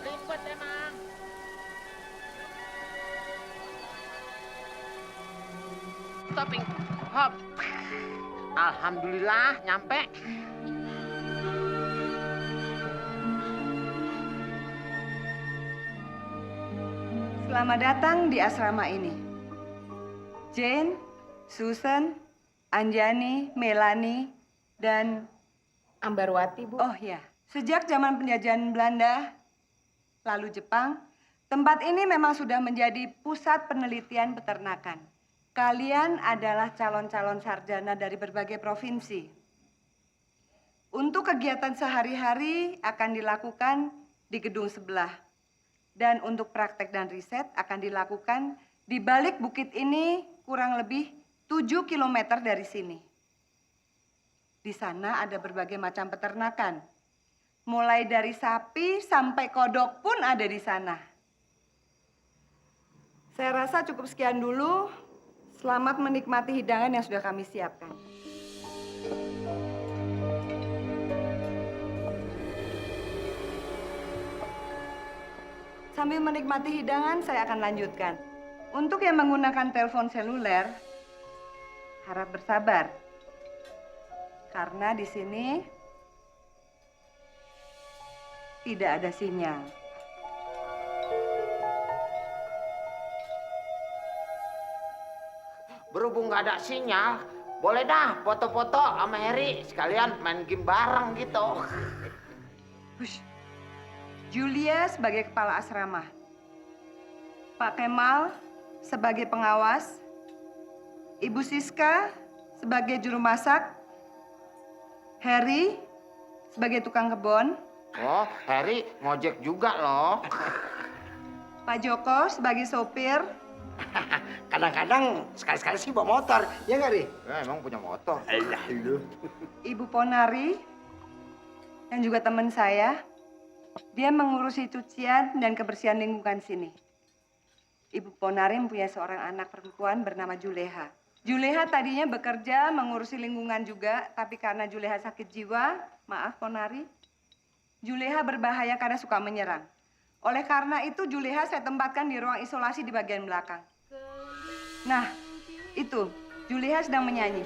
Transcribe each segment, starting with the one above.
Ribet emang. Stopping. Hop. Alhamdulillah nyampe. Selamat datang di asrama ini. Jane, Susan, Anjani, Melanie, dan Ambarwati, Bu. oh ya, sejak zaman penjajahan Belanda, lalu Jepang, tempat ini memang sudah menjadi pusat penelitian peternakan. Kalian adalah calon-calon sarjana dari berbagai provinsi. Untuk kegiatan sehari-hari akan dilakukan di gedung sebelah. Dan untuk praktek dan riset akan dilakukan di balik bukit ini kurang lebih 7 kilometer dari sini. Di sana ada berbagai macam peternakan. Mulai dari sapi sampai kodok pun ada di sana. Saya rasa cukup sekian dulu. Selamat menikmati hidangan yang sudah kami siapkan. Sambil menikmati hidangan, saya akan lanjutkan. Untuk yang menggunakan telepon seluler, harap bersabar. Karena di sini tidak ada sinyal. Berhubung nggak ada sinyal, boleh dah foto-foto sama Heri sekalian main game bareng gitu. Hush. Julia sebagai kepala asrama. Pak Kemal sebagai pengawas. Ibu Siska sebagai juru masak. Harry sebagai tukang kebun. Oh, Heri ngojek juga loh. Pak Joko sebagai sopir. Kadang-kadang sekali-sekali sih bawa motor, ya nggak, Ri? Emang punya motor. Alah lu. Ibu Ponari dan juga teman saya. Dia mengurusi cucian dan kebersihan lingkungan sini. Ibu Ponari mempunyai seorang anak perempuan bernama Juleha. Juleha tadinya bekerja mengurusi lingkungan juga, tapi karena Juleha sakit jiwa, maaf Ponari, Juleha berbahaya karena suka menyerang. Oleh karena itu Juleha saya tempatkan di ruang isolasi di bagian belakang. Nah, itu Juleha sedang menyanyi.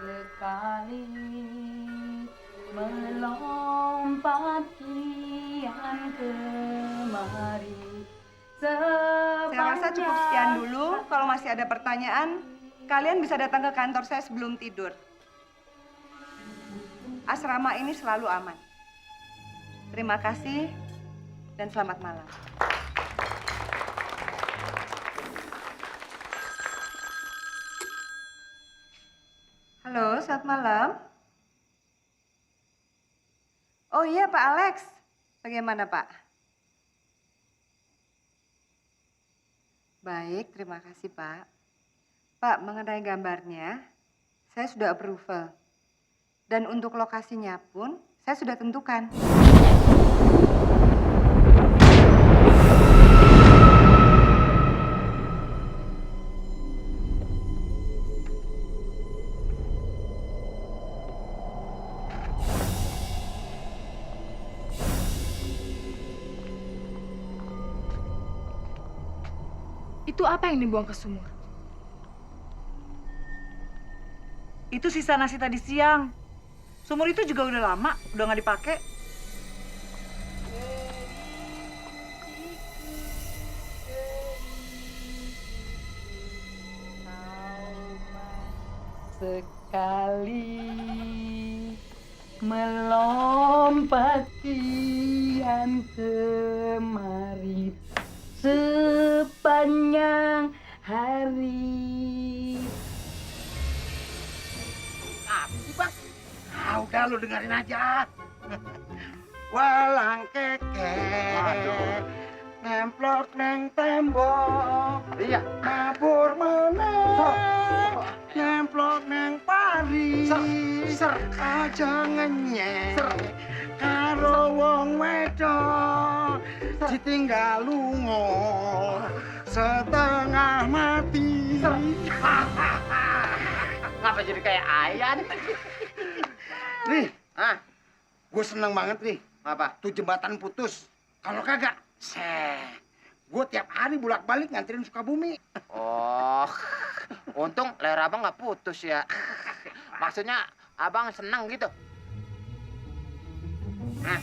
Sekali melompat kian kemari. Saya rasa cukup sekian dulu. Kalau masih ada pertanyaan, kalian bisa datang ke kantor saya sebelum tidur. Asrama ini selalu aman. Terima kasih dan selamat malam. Halo, selamat malam. Oh iya, Pak Alex. Bagaimana, Pak? Baik, terima kasih, Pak. Pak, mengenai gambarnya, saya sudah approval. Dan untuk lokasinya pun, saya sudah tentukan. Itu apa yang dibuang ke sumur? Itu sisa nasi tadi siang. Sumur itu juga udah lama, udah nggak dipakai. Sekali melompat kian kemari sepanjang hari. Apa sih, Bang? Ah, udah lu dengerin aja. Walang keke, nemplok neng tembok, Iya. mabur meneh. amplop nang pari. Ser aja ngenyek. Karo wong wedok ditinggal lunga setengah mati. Ngapa jadi kayak Ayan? Nih, Hah? gue seneng banget nih. Apa? Tuh jembatan putus. Kalau kagak, gue tiap hari bolak-balik nganterin Sukabumi. Oh, untung leher abang nggak putus ya. Maksudnya abang senang gitu. Nah,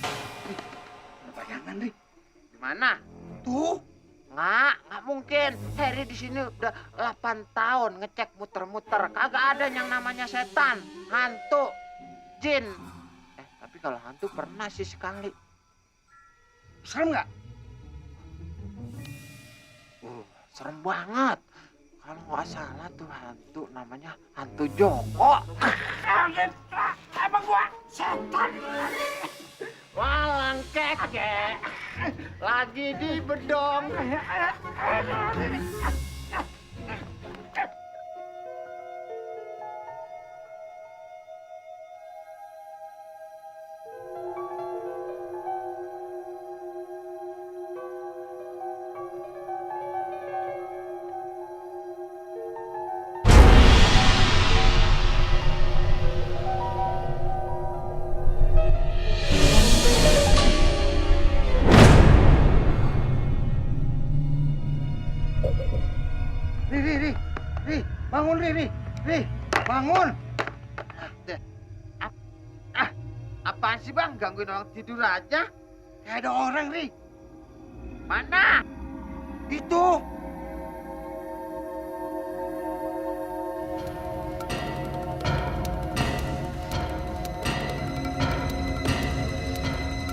Bayangan nih. gimana? Tuh, Nggak mungkin. Harry di sini udah 8 tahun ngecek muter-muter. Kagak ada yang namanya setan, hantu, jin. Tapi kalau hantu pernah sih sekali. serem nggak? Serem banget. Kalau nggak salah tuh hantu namanya hantu Joko. Emang gua setan. Walang keke lagi di bedong. Ri, bangun Ri, bangun. Apaan sih bang? Gangguin orang tidur aja? Kayak ada orang Ri, Mana? itu.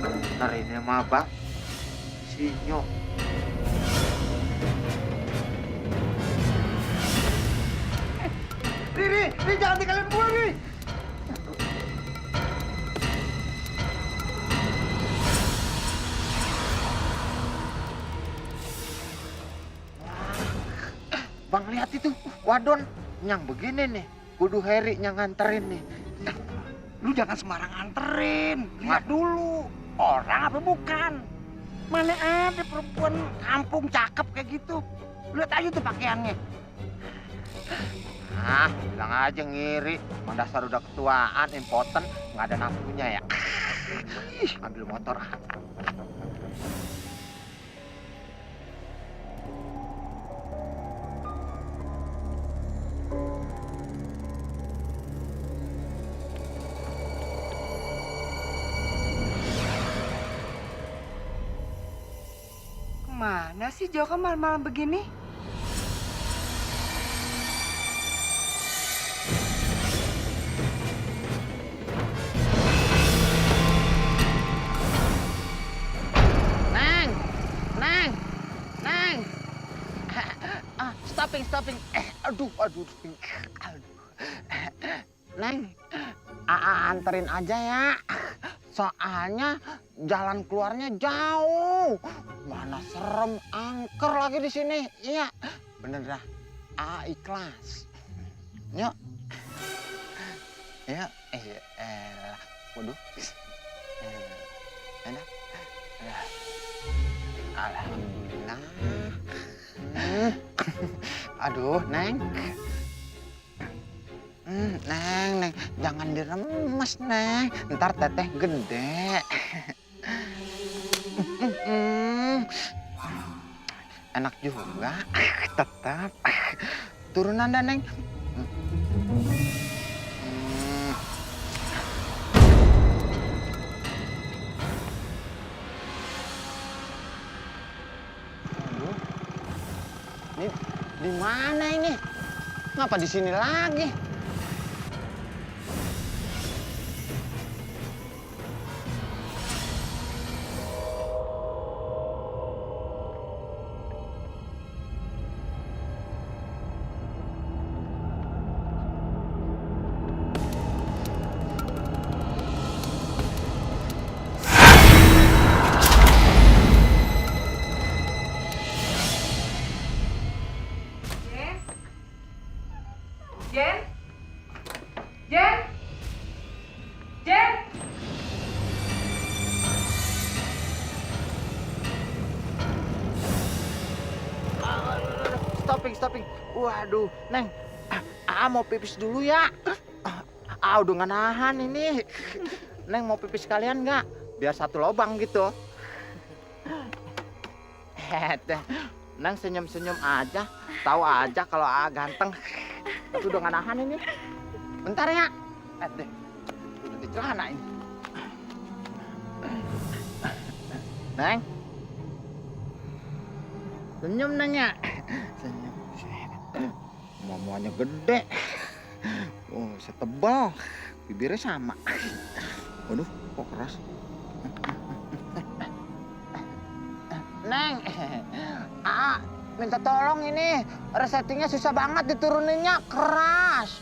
Bener ini mah bang, sinyo. Ri, jangan tinggalin gua Ri. Bang lihat itu, wadon yang begini nih. Kudu Harry yang nganterin nih. Lu jangan sembarang anterin. Lihat dulu, orang apa bukan. Mana ada perempuan kampung cakep kayak gitu. Lihat aja tuh pakaiannya. Ah, bilang aja ngiri. Emang dasar udah ketuaan, impoten, nggak ada nafsunya ya. Ambil motor. Kemana sih Joko malam-malam begini? Neng, Neng, Neng. Stopping. Aduh. Neng, anterin aja ya. Soalnya jalan keluarnya jauh. Mana serem, angker lagi di sini. Iya, bener dah. Ikhlas. Yuk. Yuk. Waduh. Enak. Alhamdulillah. Aduh, Neng. Neng, jangan diremes, Neng. Ntar teteh gede. Enak juga, tetap. Turunan dah, Neng. Aduh, ini di mana ini? Ngapa di sini lagi? Jen? Jen? Jen? Stopping. Waduh, Neng. Mau pipis dulu ya. Udah nggak nahan ini. Neng mau pipis sekalian nggak? Biar satu lubang gitu. Neng senyum-senyum aja. Tahu aja kalau ganteng. Tapi udah nggak nahan ini. Bentar ya. Deh. Udah di celana ini. Neng. Senyum Neng ya. Senyum. Momonya gede. Oh, setebal. Bibirnya sama. Waduh, kok keras. Neng, minta tolong ini. Resettingnya susah banget dituruninnya, keras.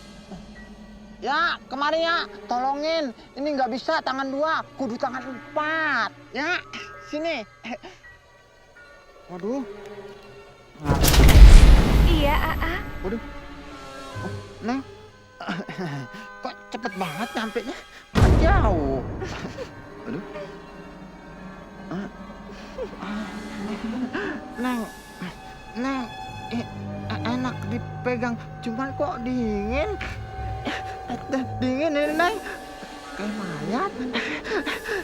Ya, kemarin ya, tolongin. Ini nggak bisa tangan 2, kudu tangan 4. Ya, sini. Waduh. Iya, Aa. Waduh. Oh, Neng. Kok cepet banget nyampenya? Jauh. Aduh. Neng, enak dipegang, cuman kok dingin. Dingin ini, Neng. Kayak mayat.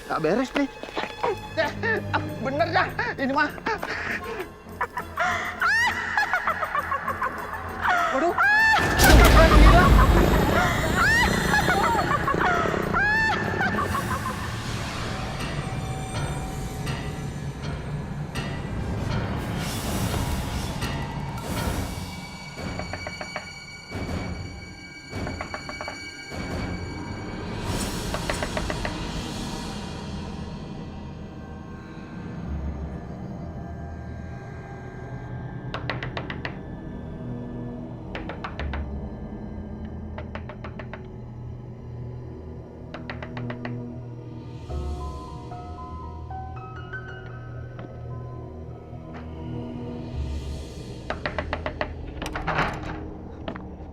Gak beres nih. Bener dah, ini mah. Waduh. Gila.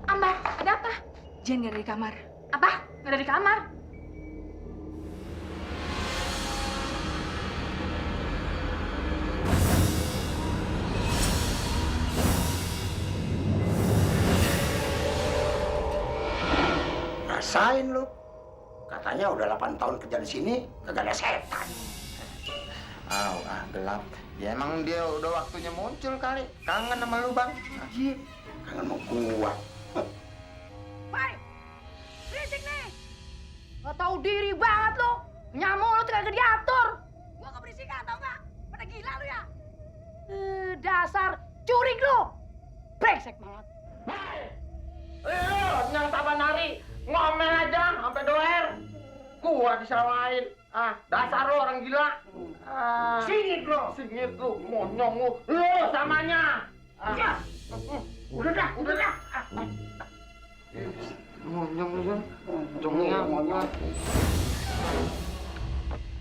Ambar, ada apa? Jen nggak ada di kamar. Apa? Nggak ada di kamar? Rasain lu. Katanya udah 8 tahun kerja di sini, kagak ada setan. Gelap. Ya emang dia udah waktunya muncul kali. Kangen sama lu, Bang. Iya, kangen mau kuat. Berisik nih. Gak tahu diri banget lo. Nyamuk lo tuh kagak diatur. Gua keberisikan tau gak? Pada gila lo ya. Dasar curig lo. Brengsek banget. Yang taban nari ngomel aja sampai doer. Gua disalahin. Dasar lu orang gila. Singit lu, monyong lu. Lu samanya. Udah dah. Monyong lu. Monyong.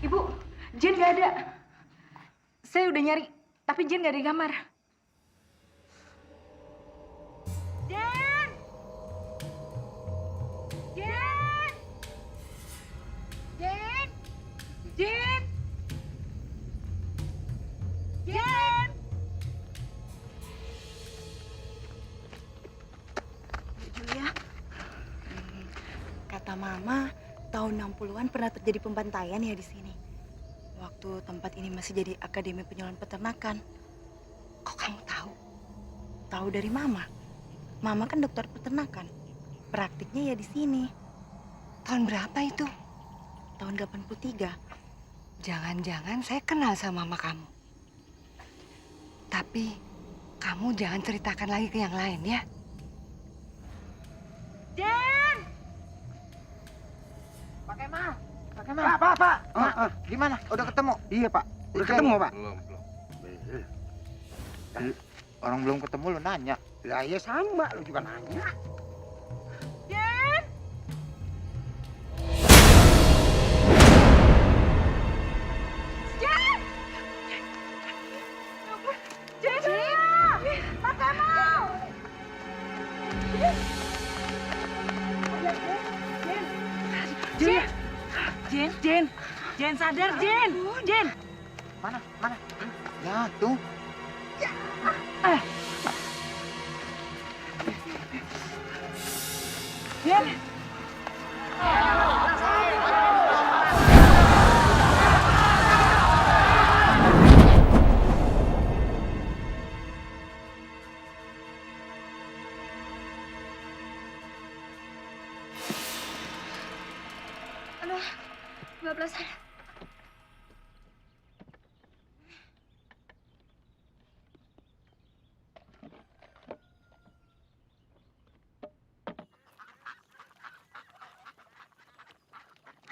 Ibu, Jen nggak ada. Saya udah nyari, tapi Jen nggak ada di kamar. Jen! Jen! Jen! Jen! Jen! Julia, kata Mama, tahun 60-an pernah terjadi pembantaian ya di sini. Waktu tempat ini masih jadi Akademi Penyuluhan Peternakan. Kok kamu tahu? Tahu dari Mama. Mama kan dokter peternakan. Praktiknya ya di sini. Tahun berapa itu? Tahun 83. Jangan-jangan saya kenal sama Mama kamu. Tapi kamu jangan ceritakan lagi ke yang lain ya. Jen! Pak Kemal. Pak. Gimana? Udah ketemu? Iya, Pak. Udah ketemu, Pak? Belum. Orang belum ketemu lu nanya. Lah ya sama, lu juga nanya. Jen! Jen! Jen! Jen! Pak Kemal! Jen! Jen sadar, Jen. Jen. Mana? Ya, tuh. Jen. Aduh, bablasan.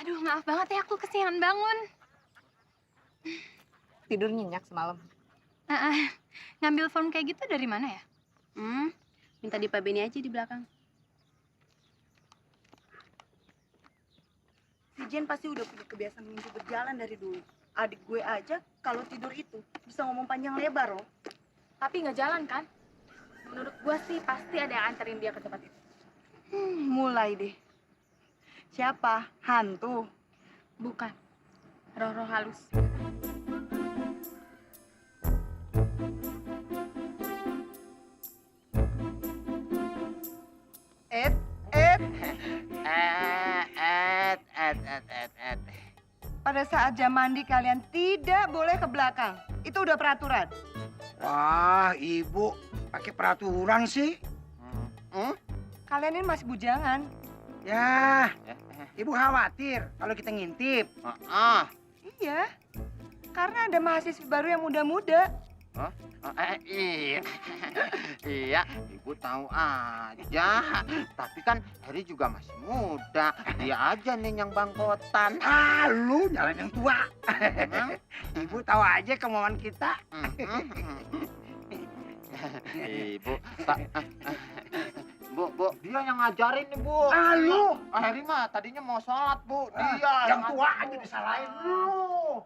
Aduh, maaf banget ya aku kesiangan bangun. Tidur nyenyak semalam. Ngambil form kayak gitu dari mana ya? Minta di Pak Beni aja di belakang. Si Jen pasti udah punya kebiasaan mimpi berjalan dari dulu. Adik gue aja kalau tidur itu bisa ngomong panjang lebar loh. Tapi nggak jalan kan? Menurut gua sih pasti ada yang anterin dia ke tempat itu. Mulai deh. Siapa? Hantu. Bukan. Roh-roh halus. Ed. Pada saat jam mandi kalian tidak boleh ke belakang. Itu udah peraturan. Wah, ibu pakai peraturan sih. Kalian ini masih bujangan. Ya, ibu khawatir kalau kita ngintip. Iya. Karena ada mahasiswa baru yang muda-muda. Iya. Iya, ibu tahu aja. Tapi kan Heri juga masih muda. Dia aja nih yang bangkotan. Ah, lu nyalain yang tua. Emang? Ibu tahu aja kemauan kita. Ibu, Bu, dia yang ngajarin nih, Bu. Ah, lu. Heri mah tadinya mau sholat, Bu. Dia yang tua ngajarin, aja Bu. disalahin lu.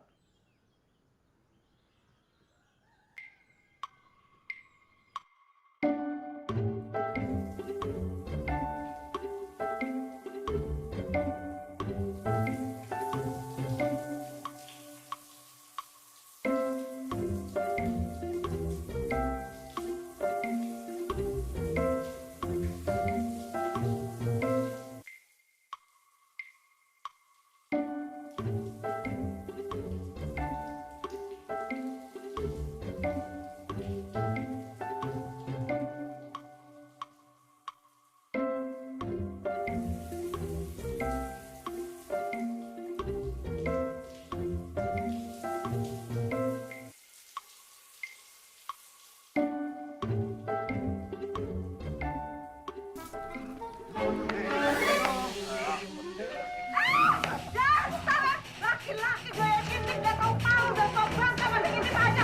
Laki-laki gaya gini gak tau palu dan tau bangka masih ngintip aja.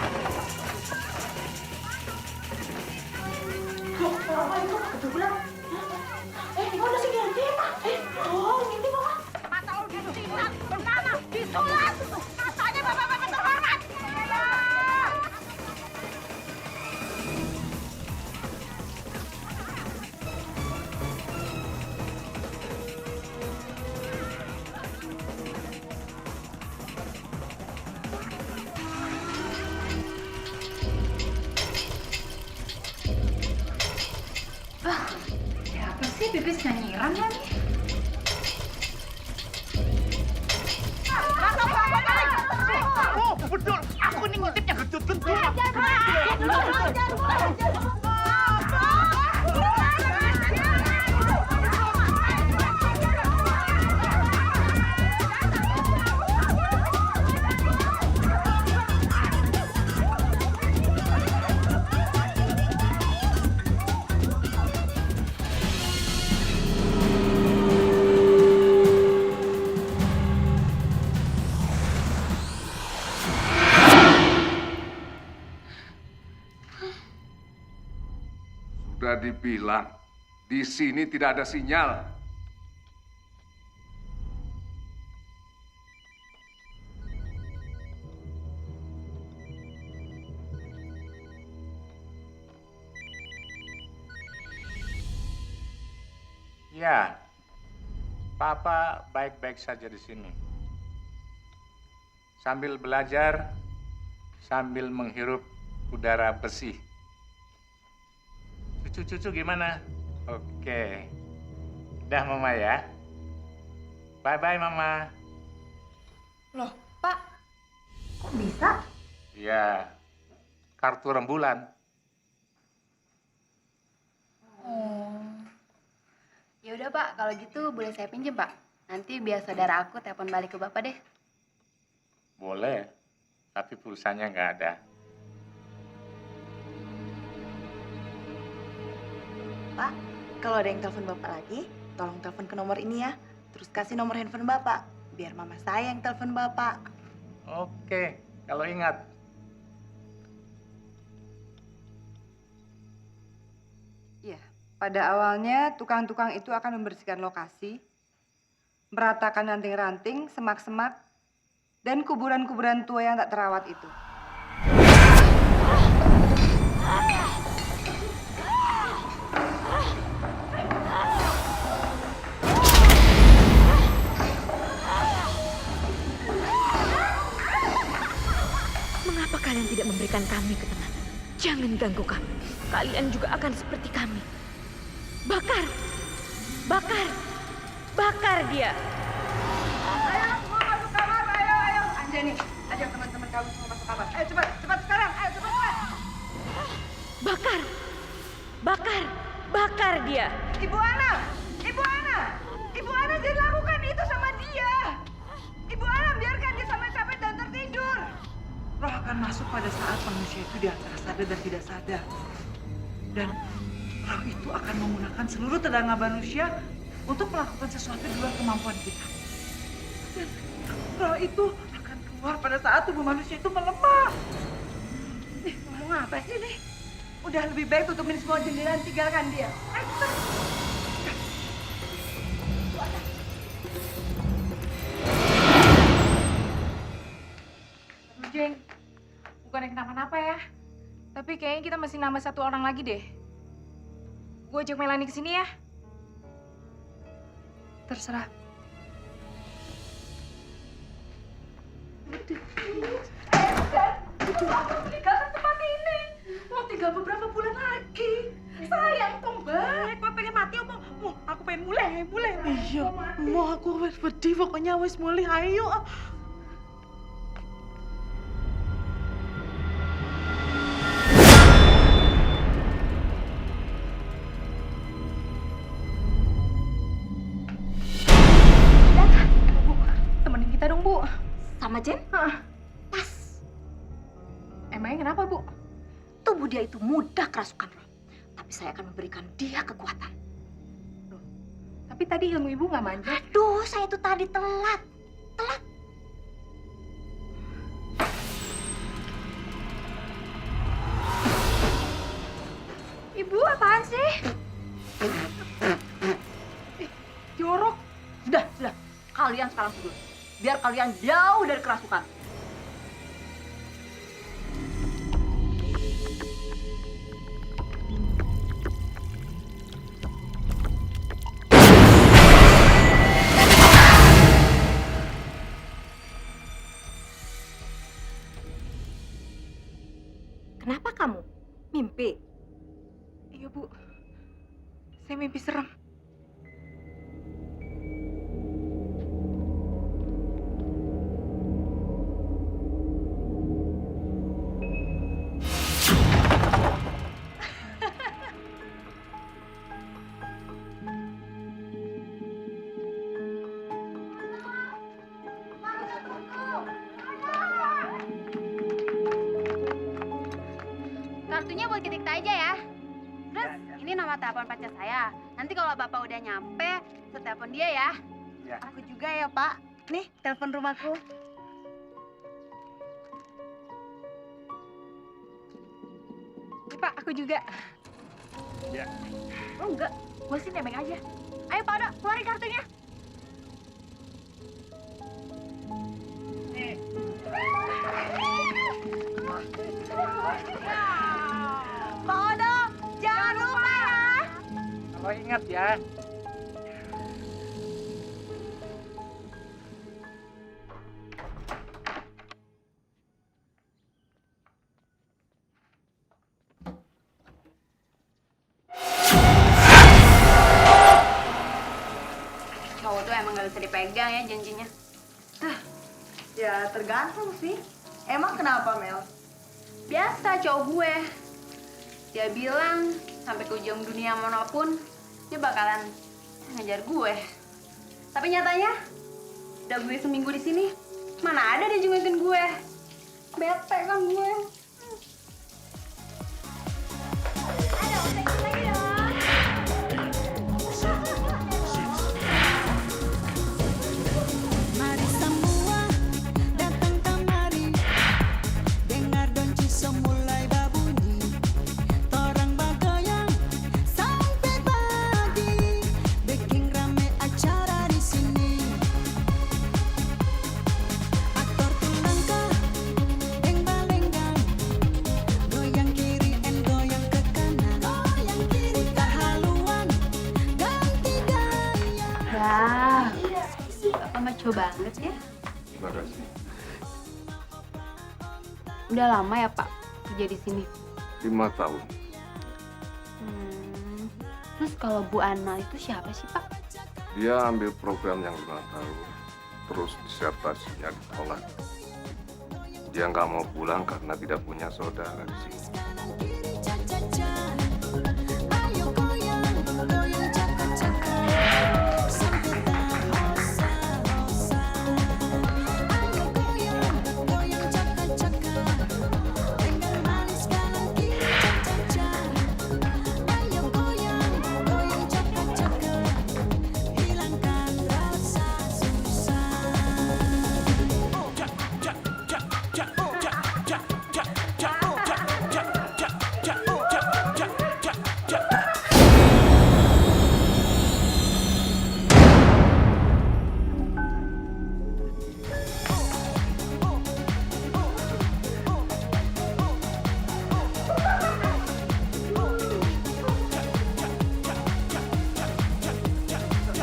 Mata lu disikat, bernama, disulat. Katanya bapak-bapak terhormat. Siapa sih pipis nggak nyiram lagi? Oh, betul. Aku nih ngintipnya gendut-gendut. Sudah dibilang, di sini tidak ada sinyal. Ya, Papa baik-baik saja di sini. sambil belajar, sambil menghirup udara bersih. Cucu-cucu gimana? Oke. Udah Mama ya. Bye-bye Mama. Loh, Pak, Kok bisa? Ya, kartu rembulan. Ya udah Pak, kalau gitu boleh saya pinjem Pak. Nanti biar saudara aku telepon balik ke Bapak deh. Boleh, tapi pulsanya nggak ada. Pak, kalau ada yang telepon Bapak lagi, tolong telepon ke nomor ini ya. Terus kasih nomor handphone Bapak, biar mama saya yang telepon Bapak. Oke, kalau ingat. Iya, pada awalnya tukang-tukang itu akan membersihkan lokasi, meratakan ranting-ranting, semak-semak, dan kuburan-kuburan tua yang tak terawat itu. Mengapa kalian tidak memberikan kami ketenangan? Jangan ganggu kami. Kalian juga akan seperti kami. Bakar! Bakar! Bakar dia! Ayo, semua masuk kamar, ayo. Anjani, ajak teman-teman kamu semua masuk kamar. Ayo, cepat sekarang, ayo cepat. Bakar! Bakar! Bakar dia! Ibu Ana, jangan lakukan itu sama dia. Ibu Ana, biarkan dia sampai capek dan tertidur. Roh akan masuk pada saat manusia itu di antara sadar dan tidak sadar. Dan roh itu akan menggunakan seluruh tenaga manusia untuk melakukan sesuatu di luar kemampuan kita. Dan roh itu akan keluar pada saat tubuh manusia itu melemah. Ngomong apa sih nih? Udah lebih baik tutupin semua jendela dan tinggalkan dia. Ayo, cepat. Jeng, bukannya kenapa-napa ya. Tapi kayaknya kita masih nambah satu orang lagi deh. Gue ajak Melanie ke sini ya. Terserah. Meninggalkan tempat ini. Mau tinggal beberapa bulan lagi. Sayang tuh, Mbak. Gue pengen mati apa? Aku pengen mulai. Iya, mau aku wis wedi pokoknya wis mulai. Ayo. Temenin kita dong, Bu. Sama Jen? Pas. Emangnya kenapa, Bu? Tubuh dia itu mudah kerasukan roh. Tapi saya akan memberikan dia kekuatan. Tapi tadi ilmu Ibu nggak manja. Aduh, saya itu tadi telat. Ibu apaan sih? Jorok. Sudah. Kalian sekarang tidur. Biar kalian jauh dari kerasukan. Kenapa kamu? Mimpi? Iya, Bu. Saya mimpi serem. Kartunya buat ketik aja ya. Terus ini nomor telepon pacar saya. Nanti kalau Bapak udah nyampe, saya telepon dia ya. Ya. Aku juga ya, Pak. Nih, telepon rumahku. Nih, Pak, aku juga. Ya. Oh enggak, gue sih nebeng aja. Ayo Pak Odo, keluarin kartunya. Pak Odo, jangan lupa ya. Kalau ingat ya. emang gak bisa dipegang ya janjinya. Ya tergantung sih. Emang kenapa, Mel? Biasa cowok gue. Dia bilang sampai ke ujung dunia manapun dia bakalan ngejar gue. Tapi nyatanya udah gue seminggu di sini, mana ada dia jengukin gue. Bete kan gue. Ada otek lagi dong. Mari semua datang kemari, dengar donci mulai berbunyi, torang bagoyang sampai pagi, bikin rame acara di sini. Aktor tulangkah, lenggang-lenggang, goyang kiri and goyang ke kanan, putar haluan, ganti gaya. Wah, Bapak maco banget ya. Terima kasih. Udah lama ya Pak kerja di sini? 5 tahun. Terus kalau Bu Ana itu siapa sih Pak? Dia ambil program yang 5 tahun, terus disertasinya ditolak. Dia nggak mau pulang karena tidak punya saudara di sini. Ayo goyang, goyang caka-caka, sampai tak hosa-hosa. Ayo goyang, goyang caka-caka, dengan manis kanan kiri caca-caca. Ayo goyang, goyang caka-caka, hilangkan rasa susah.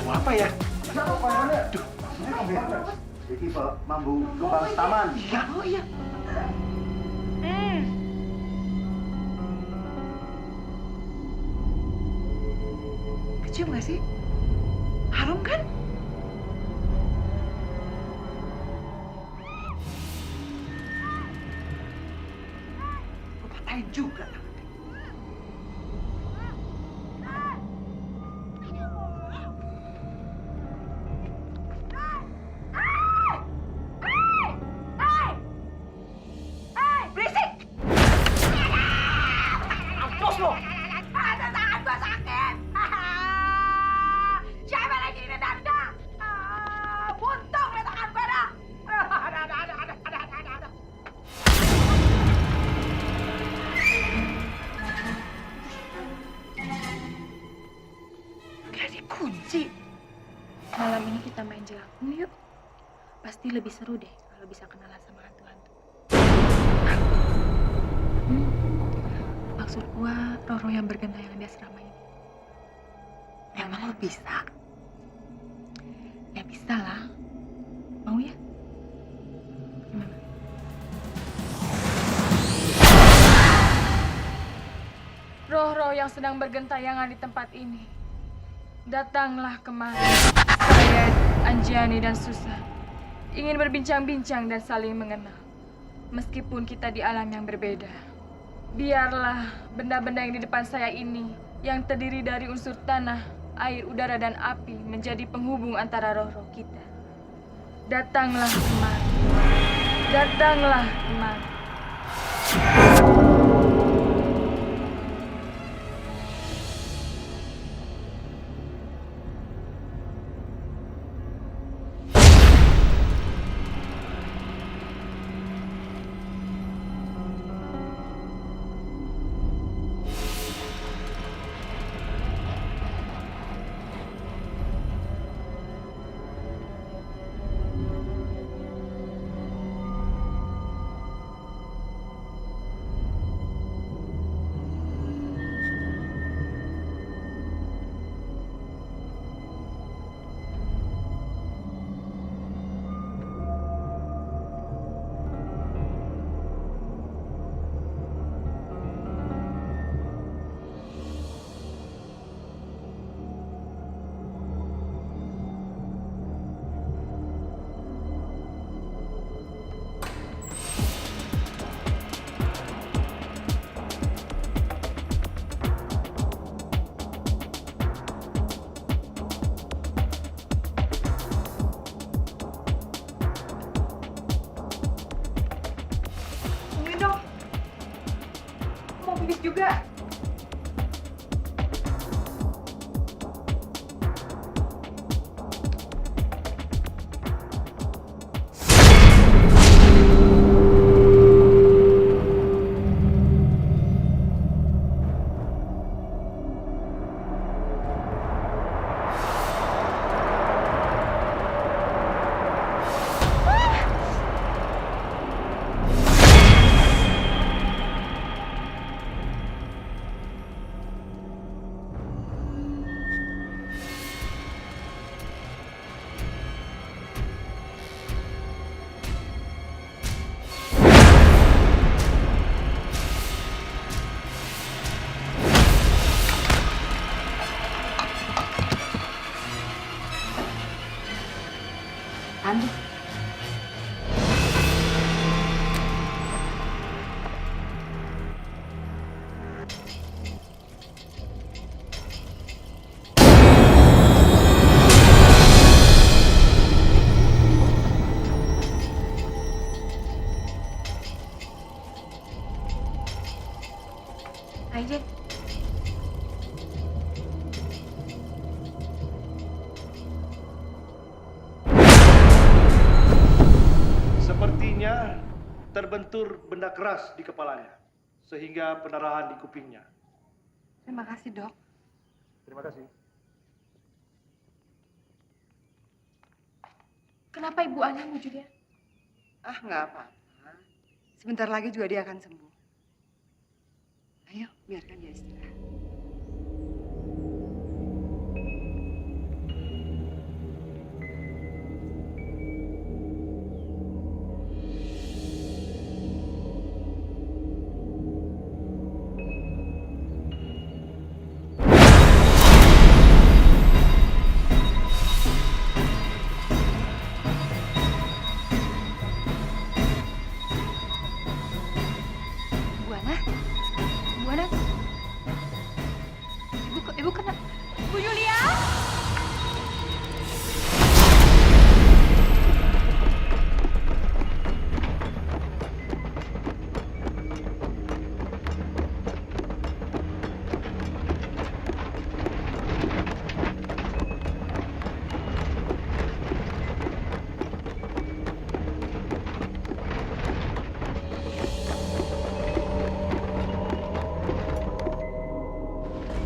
Mau apa ya? Aduh, ini mambu kembang taman. Iya, oh iya. Kecium nggak sih? Harum kan? Gue patahin juga tangannya. Berisik! Mampus lo! Ada tangan gua sakit! Siapa lagi ini danda? Buntung nih tangan gua dah! Ada. Gak dikunci. Malam ini kita main jelakung yuk. Pasti lebih seru deh kalau bisa kenalan sama hantu-hantu. Maksud gua Roro yang bergentayangan di asrama ini. Emang lo bisa? Ya bisa lah. Mau ya? Gimana? Roh-roh yang sedang bergentayangan di tempat ini, datanglah kemari. Saya, Anjani dan Susan, ingin berbincang-bincang dan saling mengenal. Meskipun kita di alam yang berbeda. Biarlah benda-benda yang di depan saya ini, yang terdiri dari unsur tanah, air, udara, dan api, menjadi penghubung antara roh-roh kita. Datanglah kemari. Datanglah kemari. juga. Andi. Aja. Sepertinya terbentur benda keras di kepalanya, sehingga pendarahan di kupingnya. Terima kasih, Dok. Terima kasih. Kenapa Ibu Ana, Bu Julia? Ah, nggak apa-apa. Sebentar lagi juga dia akan sembuh. Ayo, biarkan dia istirahat. Bu Ana? Bu Ana? Ibu kena... Bu Julia?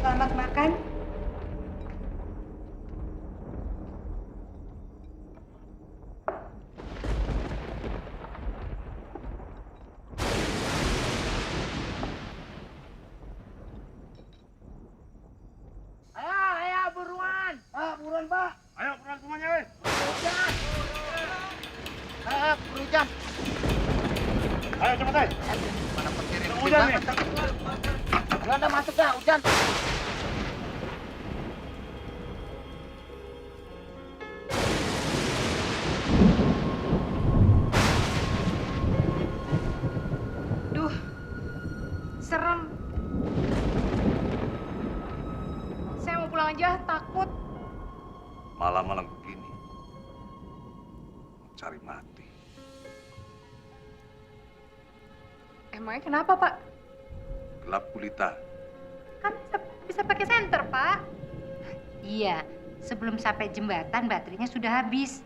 Selamat makan. Ayo, buruan. Buruan, Pak. Ayo, pulang semuanya, weh. Hujan. Keburu hujan. Ayo, cepat, weh. Mana petir ini Hujan nih. Udah masuk dah, hujan. Duh, serem. Saya mau pulang aja, takut. Malam-malam begini, cari mati. Emangnya kenapa, Pak? Gelap gulita. Kan bisa pakai senter, Pak. Iya, sebelum sampai jembatan baterainya sudah habis.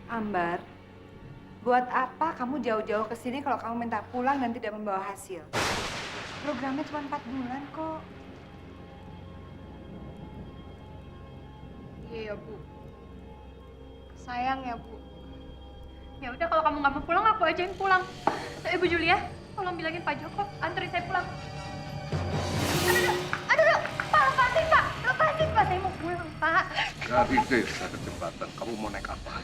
Ambar, buat apa kamu jauh-jauh ke sini kalau kamu minta pulang dan tidak membawa hasil? Programnya cuma 4 bulan kok. Iya ya, Bu. Sayang ya, Bu. Ya udah kalau kamu nggak mau pulang, aku aja yang pulang. Ibu Julia, tolong bilangin Pak Joko anterin saya pulang. Aduh, Pak, lepasin, Pak. Lepasin, Pak. Saya mau pulang, Pak. Dari desa ke jembatan, kamu mau naik apa?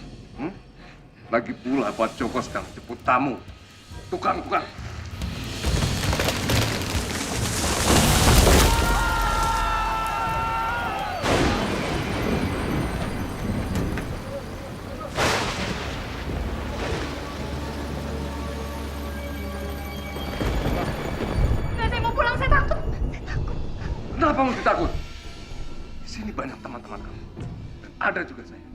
Lagi pula buat Joko sedang jemput tamu. Tukang. Nggak, saya mau pulang. Saya takut. Kenapa mesti takut? Di sini banyak teman-teman kamu. Dan ada juga saya.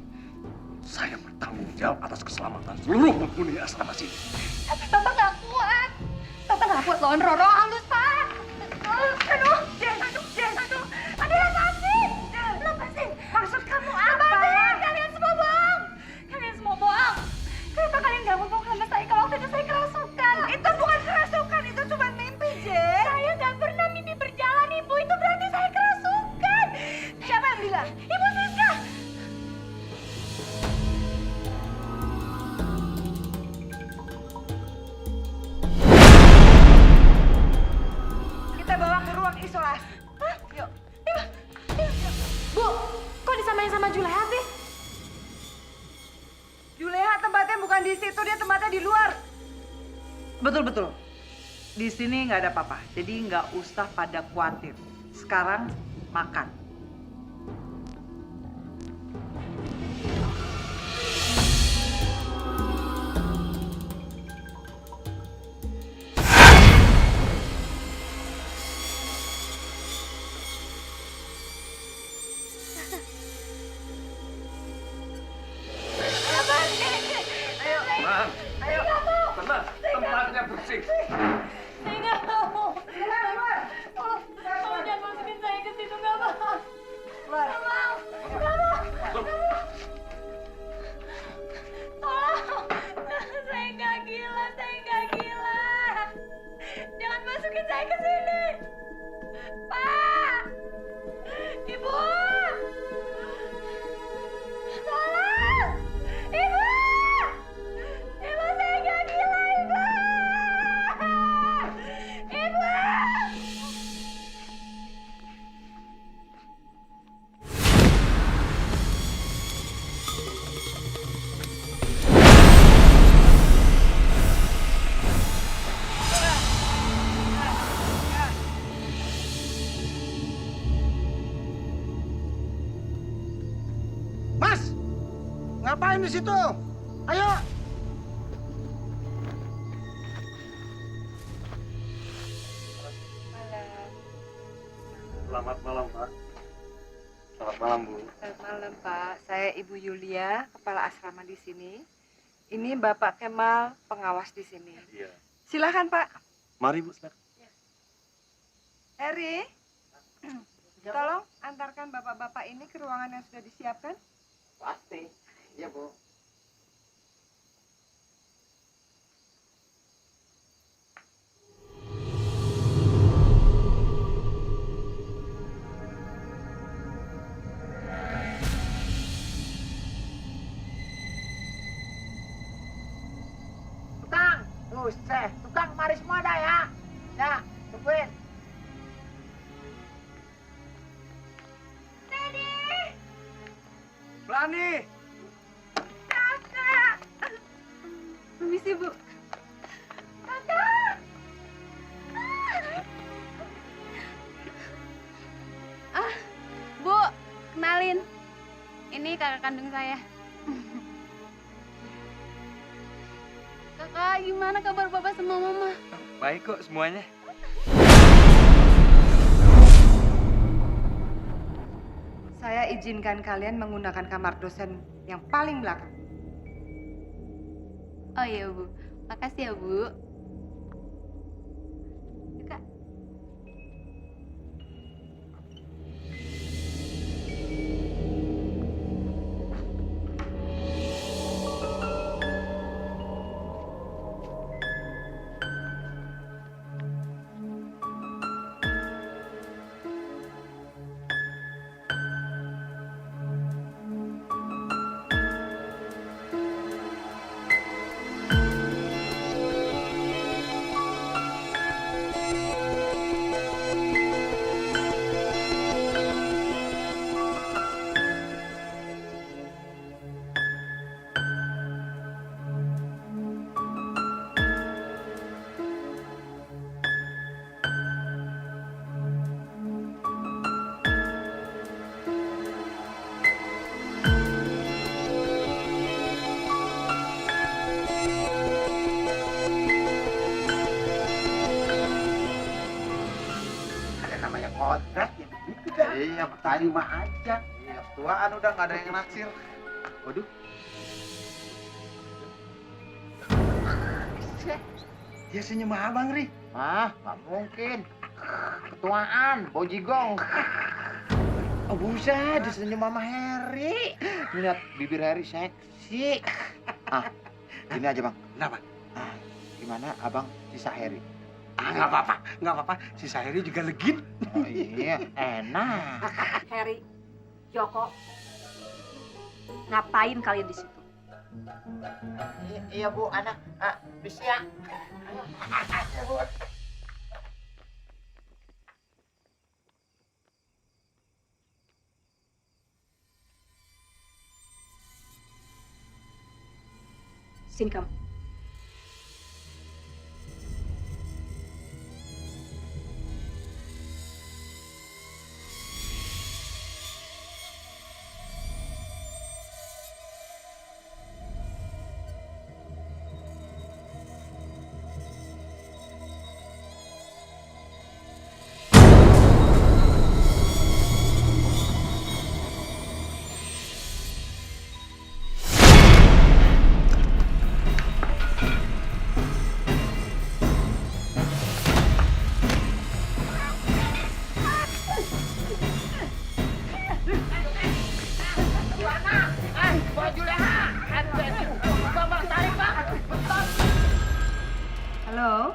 Saya bertanggung jawab atas keselamatan seluruh penghuni asrama sini. Tapi Papa nggak kuat. Papa nggak kuat lawan Roro halus, Pak. Aduh, Jen, aduh, lepasin! Lepasin! Maksud kamu apa? Lepasin! Kalian semua bohong! Kalian semua bohong! Kenapa kalian gak ngomong sama saya kalau waktu itu saya kerasukan? Itu bukan kerasukan, itu cuma mimpi, Jen. Saya gak pernah mimpi berjalan, Ibu. Itu berarti saya kerasukan. Siapa yang bilang? Ibu Siska! Kita bawa ke ruang isolasi. Yuk. Bu, kok disamain sama Juleha sih? Juleha tempatnya bukan di situ, dia tempatnya di luar. Betul. Di sini nggak ada apa-apa, jadi nggak usah pada khawatir. Sekarang makan. Tenang. Tenang. Tempatnya bersih. Saya nggak mau. Tolong jangan masukin saya ke situ, nggak mau. Nggak mau. Tolong. Saya nggak gila. Jangan masukin saya ke sini. Pak. Ibu. Tolong. Ibu. Ibu, saya nggak gila, Ibu. Ibu. Mas, ngapain di situ? Ayo. Selamat malam, Pak. Selamat malam, Bu. Selamat malam, Pak. Saya Ibu Yulia, kepala asrama di sini. Ini Bapak Kemal, pengawas di sini. Iya. Silakan, Pak. Mari, Bu, silakan. Eri, tolong antarkan bapak-bapak ini ke ruangan yang sudah disiapkan. Pasti. Iya, Bu. Tukang, buset. Tukang, mari semua dah ya. Ya, tungguin. Berani. Permisi, Bu. Bu, kenalin. Ini kakak kandung saya. Kakak, gimana kabar Bapak sama Mama? Baik kok semuanya. Saya izinkan kalian menggunakan kamar dosen yang paling belakang. Oh iya, Bu. Makasih ya, Bu. Yuk, Kak. Kodrat ya begitu dah. Iya, terima aja. Iya, tuaan udah nggak ada yang naksir. Waduh. Dia senyum abang, Ri. Ah, nggak mungkin. Ketuaan, bojigong. Oh, buset, disenyum Mama Heri. Lihat bibir Heri seksi. Gini aja, Bang. Kenapa? Gimana Abang sisa Heri? Nggak apa-apa, nggak apa-apa. Si Sahiri juga legit. Oh, iya, enak. Heri, Joko, ngapain kalian di situ? Iya, Bu, anak. Bisa ya. Sini kamu. Halo?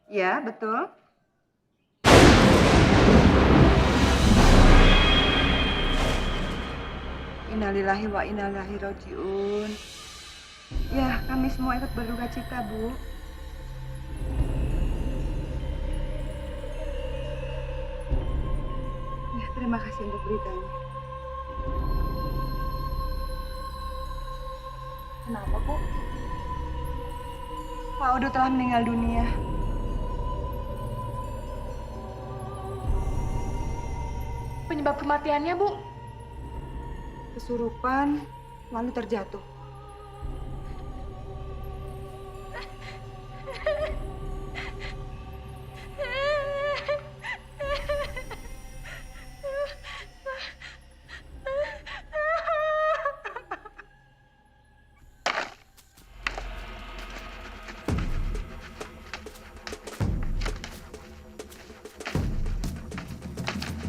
Ya, betul. Innalillahi wa inna ilaihi rajiun. Ya, kami semua ikut berduka cita, Bu. Ya, terima kasih untuk beritanya. Kenapa, Bu? Pak Odo telah meninggal dunia. Penyebab kematiannya, Bu? Kesurupan, lalu terjatuh.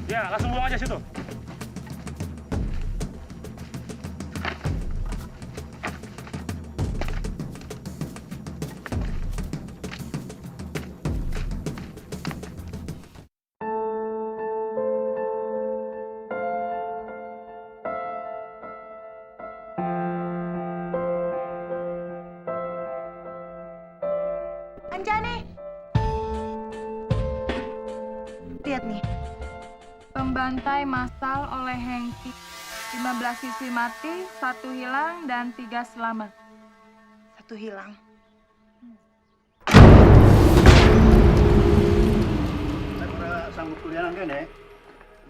Ya, langsung buang aja situ. Anjani! Lihat nih. Pembantai massal oleh Hengki. 15 siswi mati, 1 hilang, dan 3 selamat. 1 hilang. Daripada sanggup kuliah nanti nih,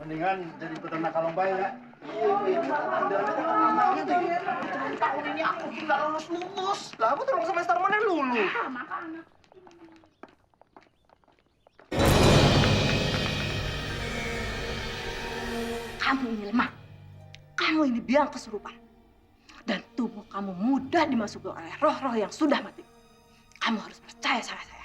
mendingan jadi peternak kalong bayi ya. Tahun ini aku nggak lulus. Lah, aku terus semester mana lulus? Kamu ini lemah. Kamu ini biang kesurupan. Dan tubuh kamu mudah dimasuki oleh roh-roh yang sudah mati. Kamu harus percaya sama saya.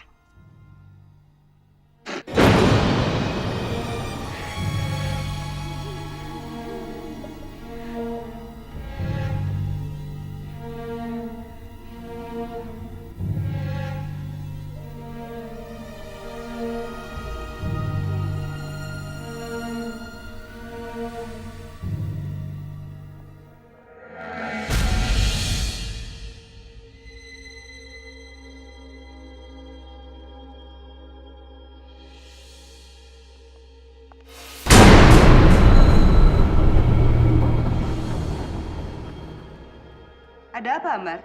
Ada apa, Amar?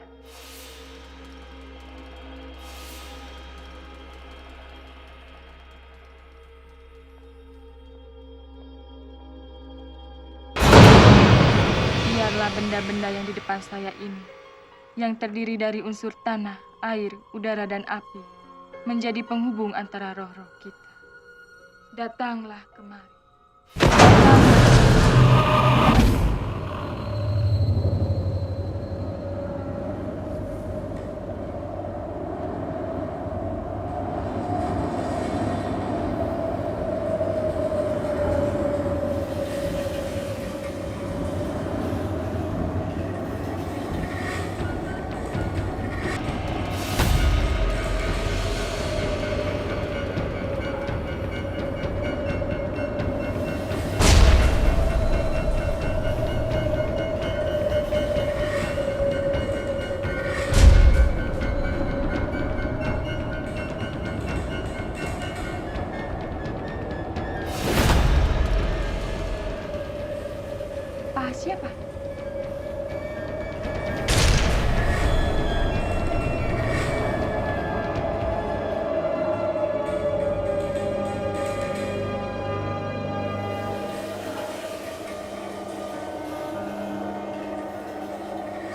Biarlah benda-benda yang di depan saya ini, yang terdiri dari unsur tanah, air, udara, dan api, menjadi penghubung antara roh-roh kita. Datanglah kemari.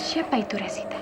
Siapa itu Resita?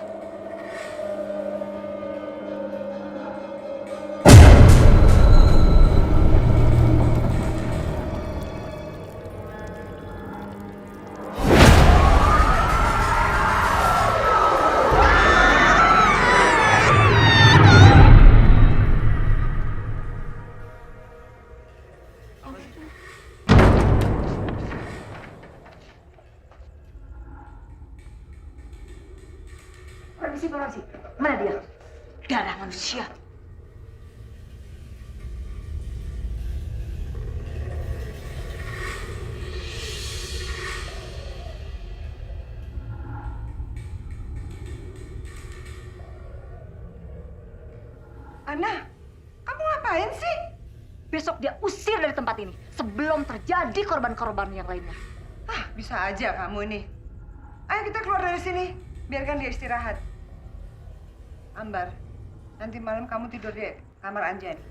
Permisi. Mana dia? Darah manusia. Ana, kamu ngapain sih? Besok dia usir dari tempat ini sebelum terjadi korban-korban yang lainnya. Ah, bisa aja kamu ini. Ayo kita keluar dari sini. Biarkan dia istirahat. Ambar, nanti malam kamu tidur di kamar Anjani.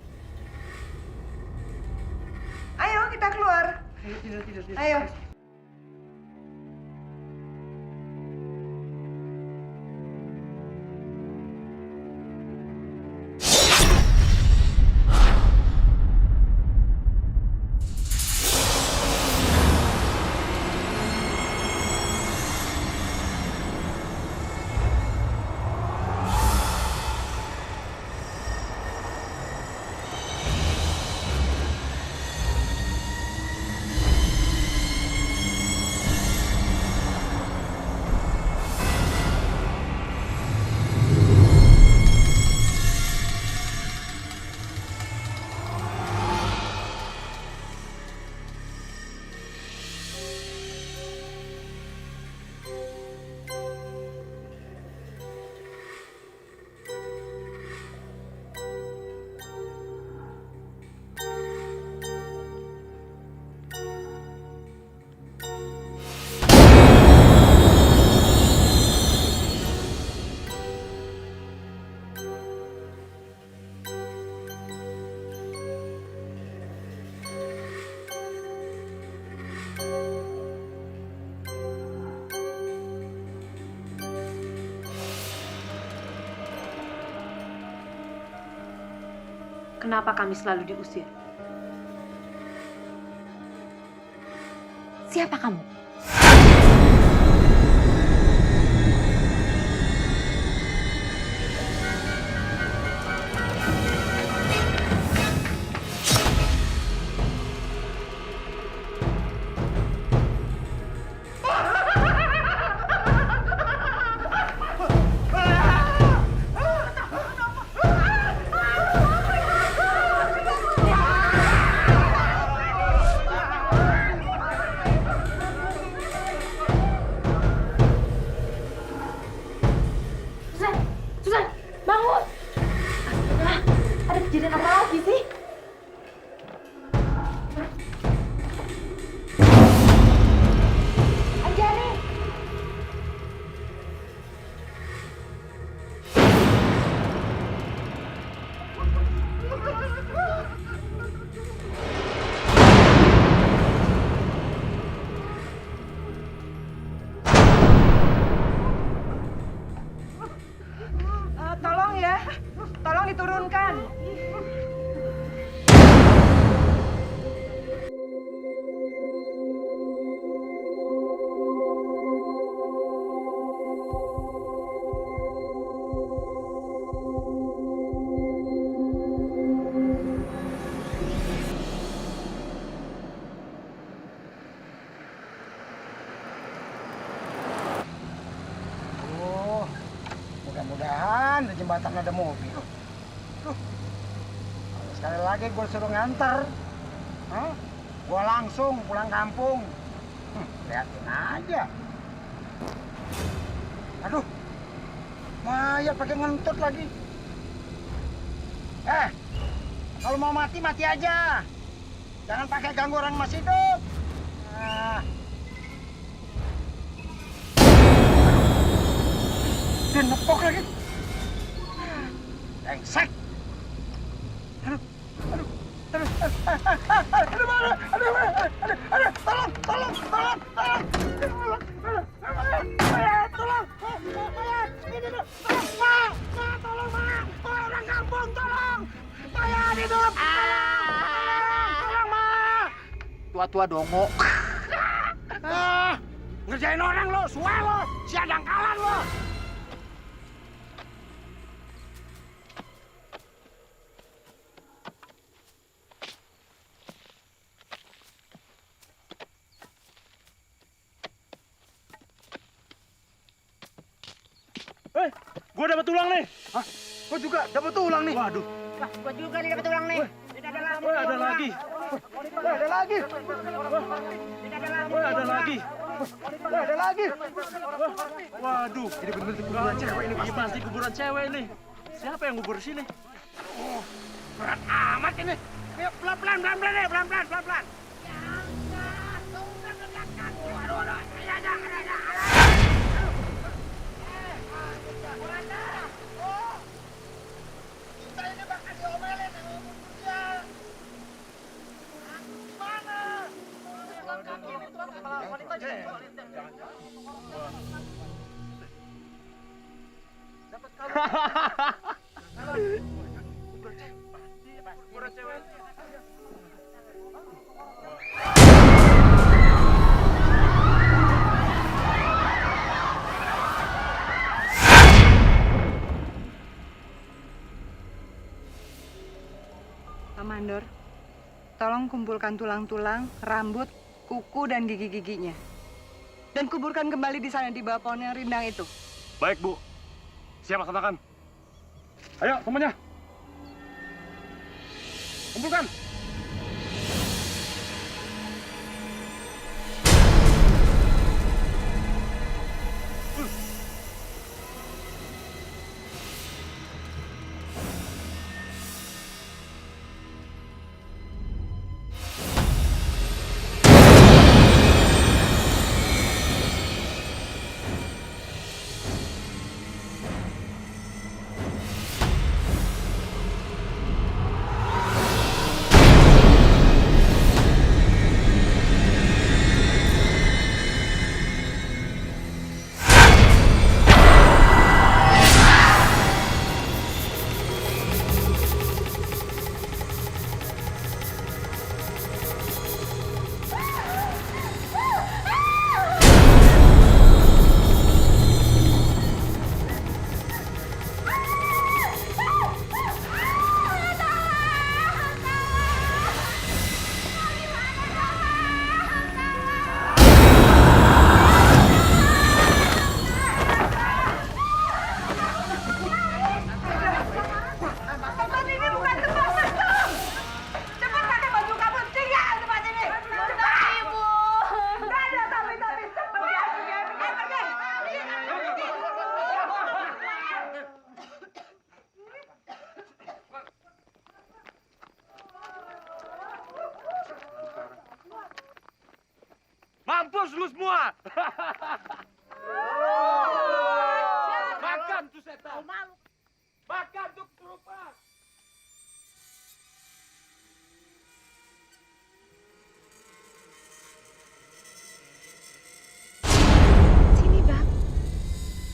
Ayo kita keluar. Ayo tidur. Ayo. Kenapa kami selalu diusir? Siapa kamu? Susan, bangun! Astaga, ada kejadian apa lagi sih? Anjani! Tolong ya, tolong diturunkan. Oh, mudah-mudahan di jembatan ada mobil. Tuh. Kalau sekali lagi gue suruh nganter, gue langsung pulang kampung. Liatin aja. Aduh, mayat pakai ngentut lagi. Kalau mau mati, mati aja. Jangan pakai ganggu orang masih hidup. Nah. Dia nepok lagi. Brengsek. Aduh, tolong. tua-tua dongo. Ngerjain orang lo, suwe lo, si dangkalan lo. Gua dapat tulang nih. Hah? Gua juga dapat tulang nih. Waduh. Lah, gua juga nih dapat tulang nih. Tidak ada lagi. Woi, ada lagi. Woi, ada lagi. Woi, ada lagi. Woi, ada lagi. Waduh, ini bener-bener kuburan cewek ini. Iya, pasti kuburan cewek ini. Siapa yang ngubur sini? Berat amat ini. Ayo, pelan-pelan, pelan-pelan deh, pelan-pelan, pelan-pelan. Pak Mandor, tolong kumpulkan tulang-tulang, rambut, kuku, dan gigi-giginya. Dan kuburkan kembali di sana di bawah pohon yang rindang itu. Baik, Bu. Siap laksanakan. Ayo, semuanya. Kumpulkan. Mampus lu semua. Makan tuh setan. Makan tuh keturupan. Sini, Bang.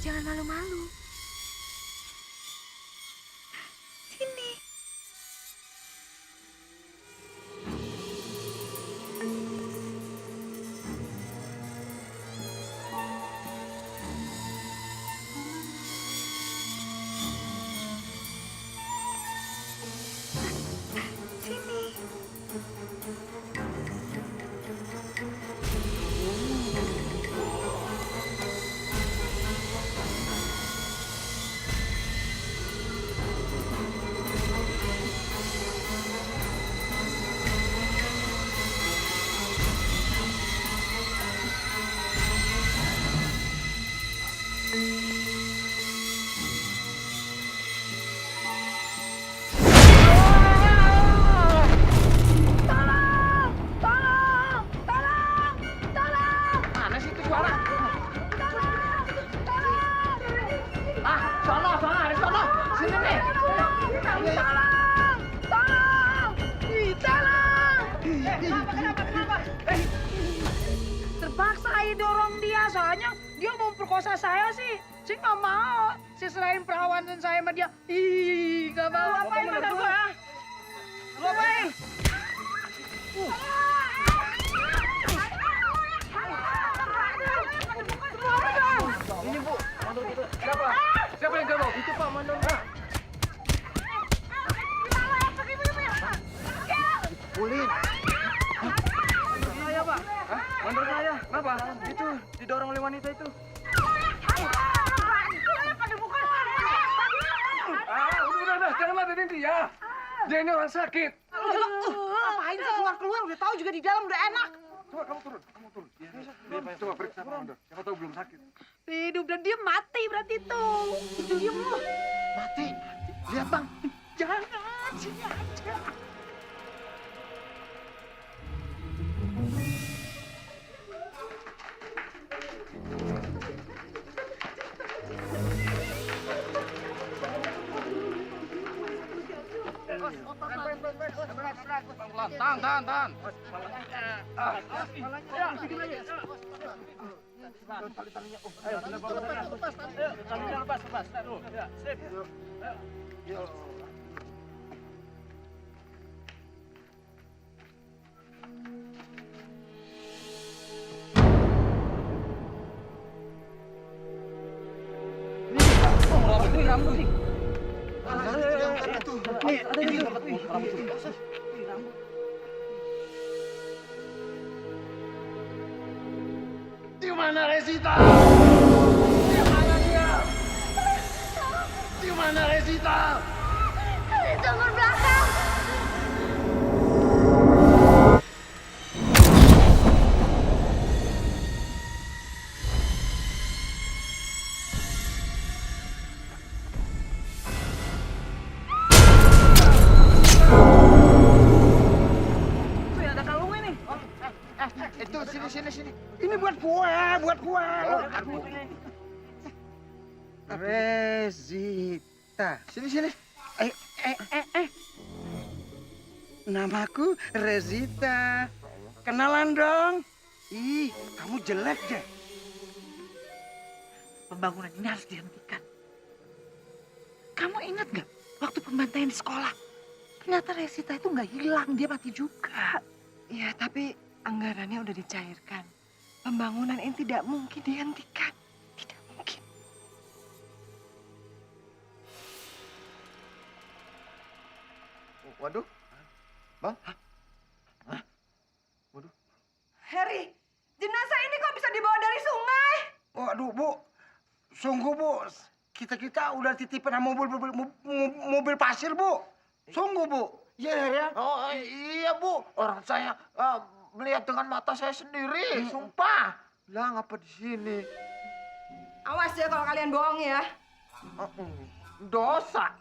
Jangan malu-malu. Sini. Mana sih itu suara? Ah, sono, ada sono. Sini nih. Terpaksa ayo dorong dia, soalnya dia mau perkosa saya sih. Saya nggak mau. Saya serahin perawan saya sama dia. Ih, nggak mau. Lu apain pada gua? Lu apain? dipukulin. Saya, Pak. Bandar saya. Kenapa? Itu didorong oleh wanita itu. Udah, jangan ladenin dia. Dia ini orang sakit. Ngapain sih keluar-keluar? Udah tahu juga di dalam udah enak. Coba kamu turun. Coba periksa Pak Mandor. Siapa tahu belum sakit. Hidup dan dia mati berarti tuh. Itu dia lu. Mati. Lihat bang. Jangan. Sini aja. Tahan. Di mana Resita? Di mana dia? Di mana Resita? Di sumur belakang. Itu sini. Ini buat gua. Resita. Sini. Namaku Resita. Kenalan dong. Ih, kamu jelek deh. Pembangunan ini harus dihentikan. Kamu ingat nggak waktu pembantaian di sekolah? Ternyata Resita itu nggak hilang, dia mati juga. Ya, tapi anggarannya udah dicairkan. Pembangunan ini tidak mungkin dihentikan. Tidak mungkin. Waduh. Bang. Harry, jenazah ini kok bisa dibawa dari sungai? Waduh, Bu. Sungguh, Bu. Kita udah titipin sama mobil pasir, Bu. Sungguh, Bu. Iya. Oh iya Bu, orang saya melihat dengan mata saya sendiri, sumpah. Lah ngapa di sini? Awas ya kalau kalian bohong ya. Dosa,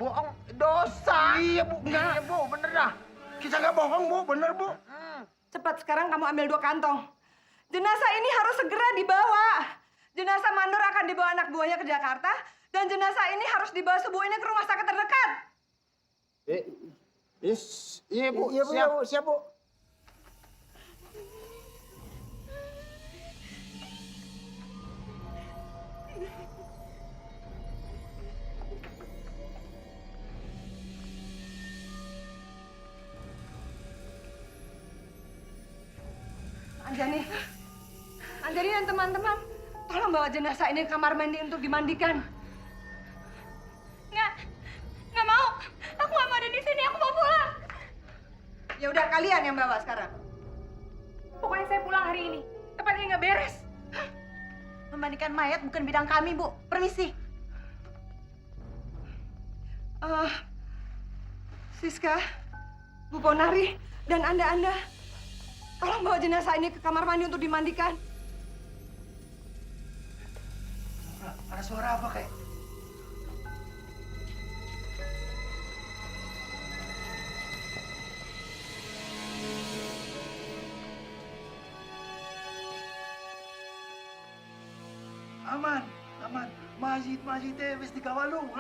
bohong dosa. Iya, Bu. Iya Bu, bener dah. Kita nggak bohong, Bu. Bener, Bu. Cepat sekarang kamu ambil 2 kantong. Jenazah ini harus segera dibawa. Jenazah Mandor akan dibawa anak buahnya ke Jakarta. Dan jenazah ini harus dibawa subuh ini ke rumah sakit terdekat. Iya, Bu. Siap, Bu. Anjani dan teman-teman, tolong bawa jenazah ini ke kamar mandi untuk dimandikan. Nggak mau. Aku nggak mau ada di sini. Aku mau pulang. Ya udah kalian yang bawa sekarang. Pokoknya saya pulang hari ini. Tempatnya nggak beres. Memandikan mayat bukan bidang kami, Bu. Permisi. Siska, Bu Ponari, dan Anda, tolong bawa jenazah ini ke kamar mandi untuk dimandikan. Ada suara apa, kayak? Aman. Masjid teh wis dikawalung.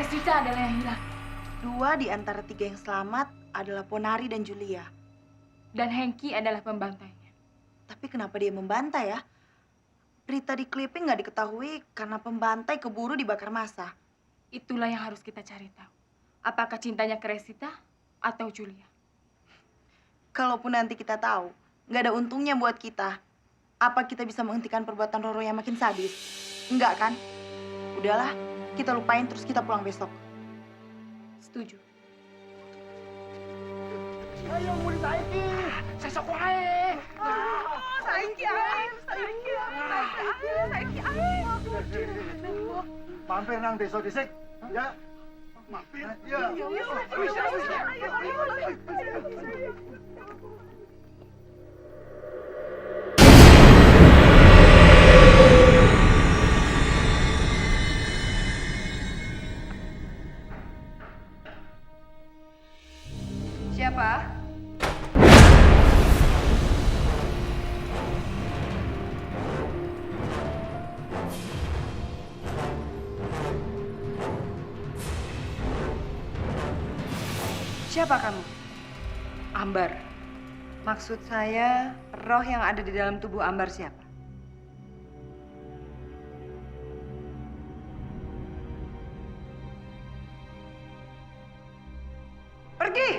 Kresita adalah yang hilang. 2 di antara 3 yang selamat adalah Ponari dan Julia. Dan Hengki adalah pembantainya. Tapi kenapa dia membantai ya? Berita di clipping nggak diketahui karena pembantai keburu dibakar massa. Itulah yang harus kita cari tahu. Apakah cintanya Kresita atau Julia? Kalaupun nanti kita tahu, nggak ada untungnya buat kita. Apa kita bisa menghentikan perbuatan Roro yang makin sadis? Enggak kan? Udahlah, kita lupain terus kita pulang besok. Setuju. Ayo muli saiki. Sesok wae. Saiki ae. Mampir nang desa dhisik. Ya. Mampir. Ya. Siapa? Siapa kamu? Ambar. Maksud saya, roh yang ada di dalam tubuh Ambar siapa? Pergi!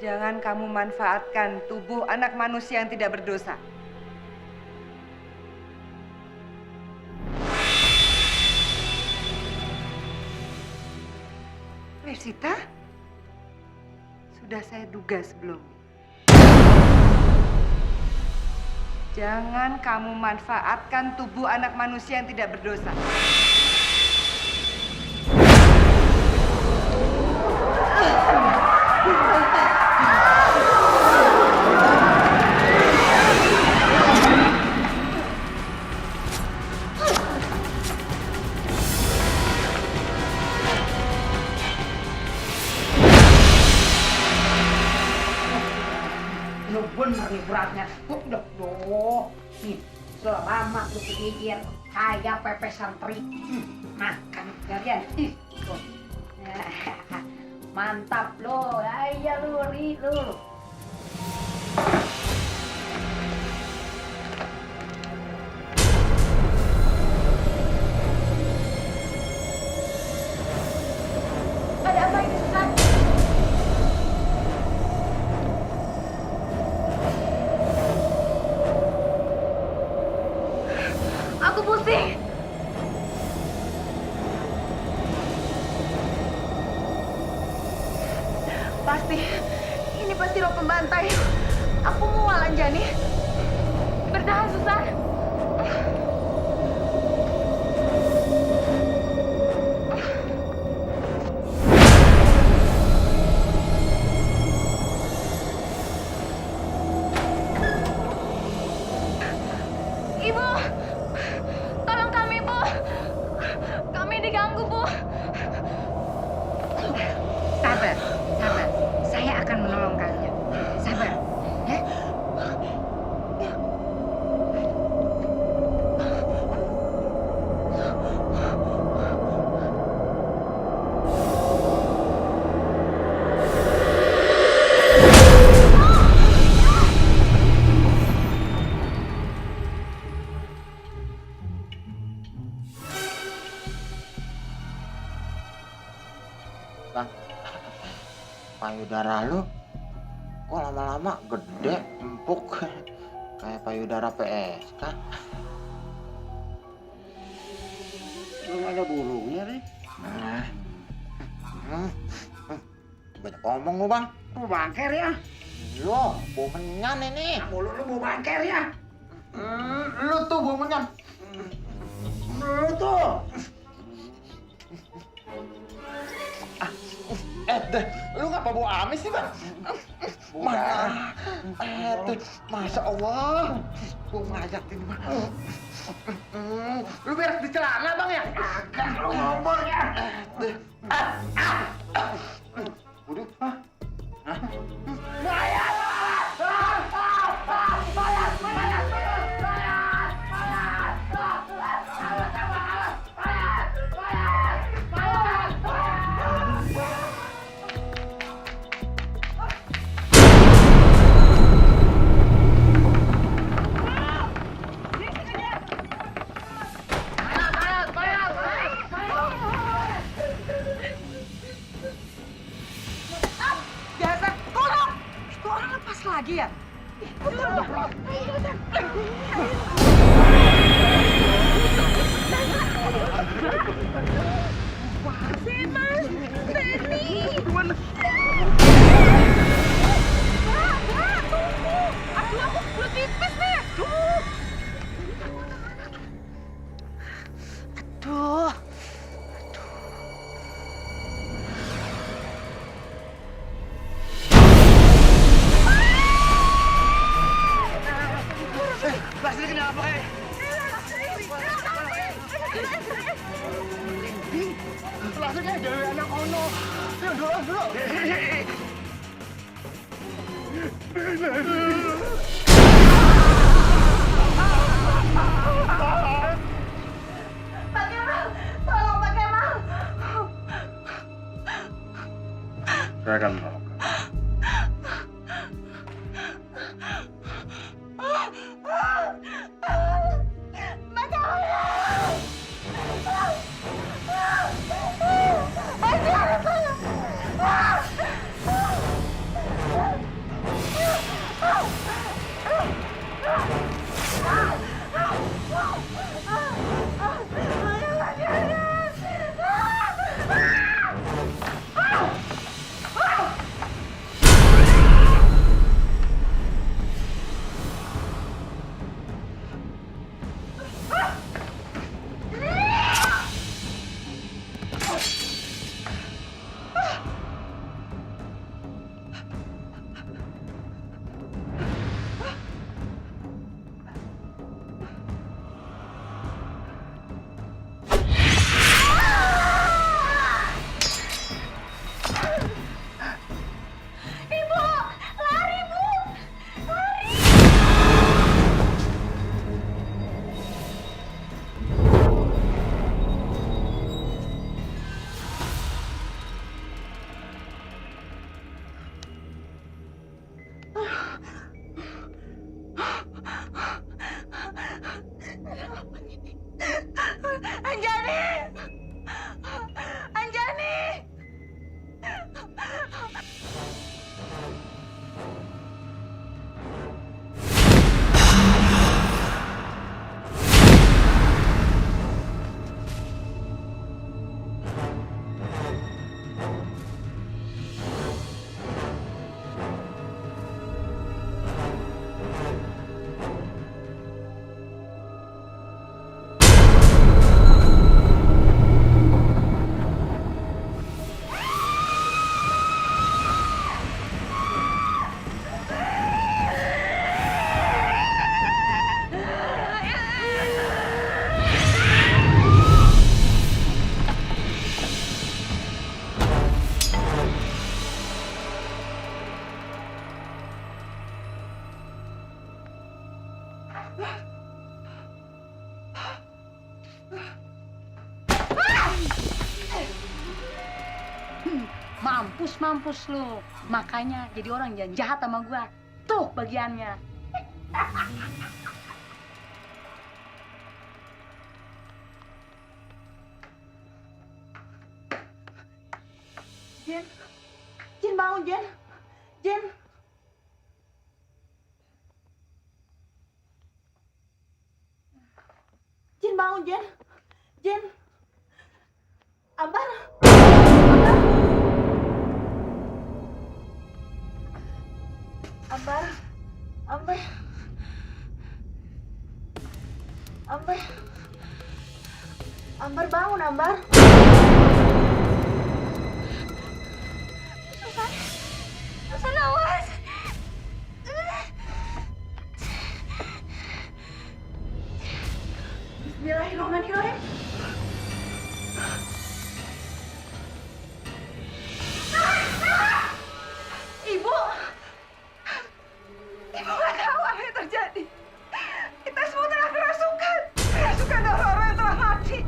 Jangan kamu manfaatkan tubuh anak manusia yang tidak berdosa. Kresita? Sudah saya duga sebelumnya. Jangan kamu manfaatkan tubuh anak manusia yang tidak berdosa. Lu bener nih beratnya. Duh. Nih, selamat lu kegigir kayak pepes santri. Makan kalian. Tuh. Mantap lo. Ayo lu, ri lu. Ada apa ini, Susan? Aku pusing. Ini pasti roh pembantai. Aku mual Anjani. Bertahan, Susan. Ibu, tolong kami, Bu. Kami diganggu, Bu. Sabar, sabar. Saya akan menolong kalian. Sabar. Ya? Bang, payudara lu kok lama-lama gede, empuk kayak payudara PSK. Belum ada burungnya nih. Nah, banyak ngomong lu bang. Mau bangker ya? Lo, bau menyan ini. Mulut lu mau bangker ya? Lu tuh bau menyan. Lu tuh. Lu ngapa bau amis sih bang? Mana? Tuh, masya Allah. Bau mayat ini bang. Lu beres di celana bang ya? Agak lu ngomong ya. Waduh. Mayat! lagi ya? Aduh. Plastik kenapa kayak? Plastiknya dari anak ono. Yuk dulu. Pak Kemal, tolong Pak Kemal. Saya akan menolong. Mampus lu. Makanya jadi orang yang jahat sama gua. Tuh bagiannya. Jen, Jen bangun Jen, Jen. Jen bangun Jen, Jen. Ambar. Ambar. Ambar. Ambar. Ambar bangun Ambar. Susan awas. Bismillahirrahmanirrahim. Ibu. Ibu nggak tahu apa yang terjadi. Kita semua telah kerasukan. Kerasukan orang-orang yang telah mati.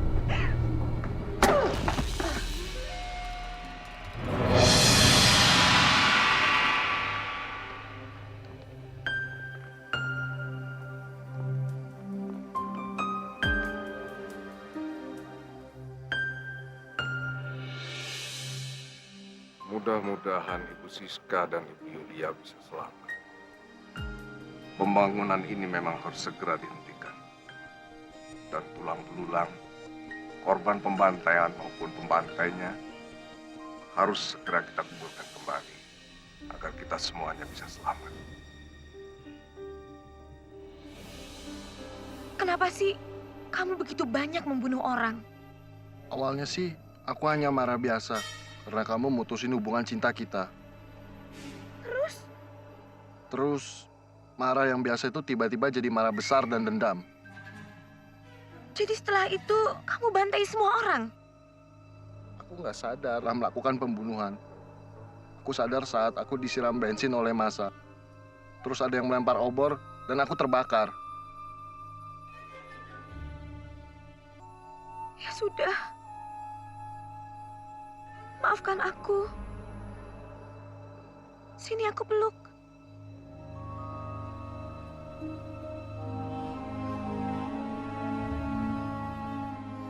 Mudah-mudahan Ibu Siska dan Ibu Yulia bisa selamat. pembangunan ini memang harus segera dihentikan. Dan tulang belulang, korban pembantaian maupun pembantainya harus segera kita kumpulkan kembali agar kita semuanya bisa selamat. Kenapa sih kamu begitu banyak membunuh orang? Awalnya sih aku hanya marah biasa karena kamu mutusin hubungan cinta kita. Terus marah yang biasa itu tiba-tiba jadi marah besar dan dendam. Jadi setelah itu kamu bantai semua orang? Aku nggak sadar telah melakukan pembunuhan. Aku sadar saat aku disiram bensin oleh massa. Terus ada yang melempar obor dan aku terbakar. Ya sudah. Maafkan aku. Sini aku peluk.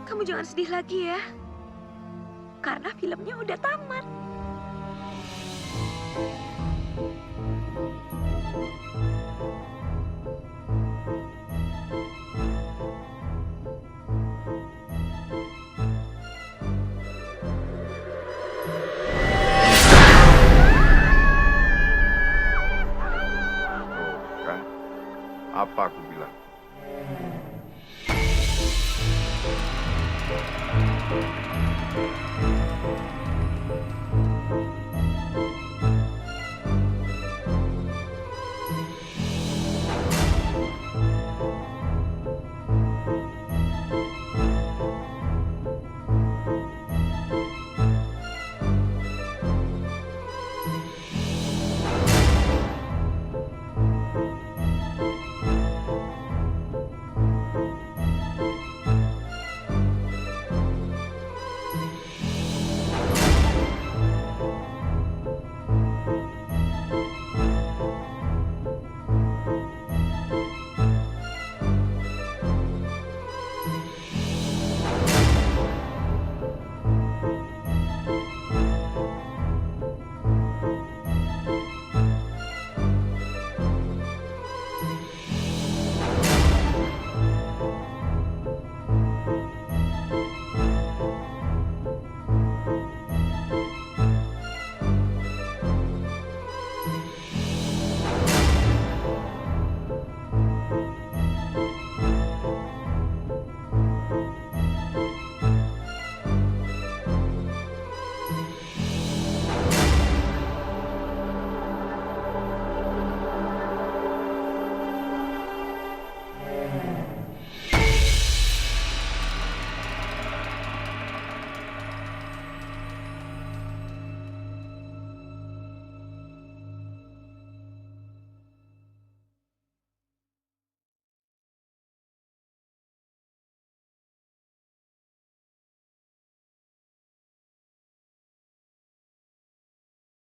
Kamu jangan sedih lagi ya. Karena filmnya udah tamat. Tuh kan, apa aku bilang?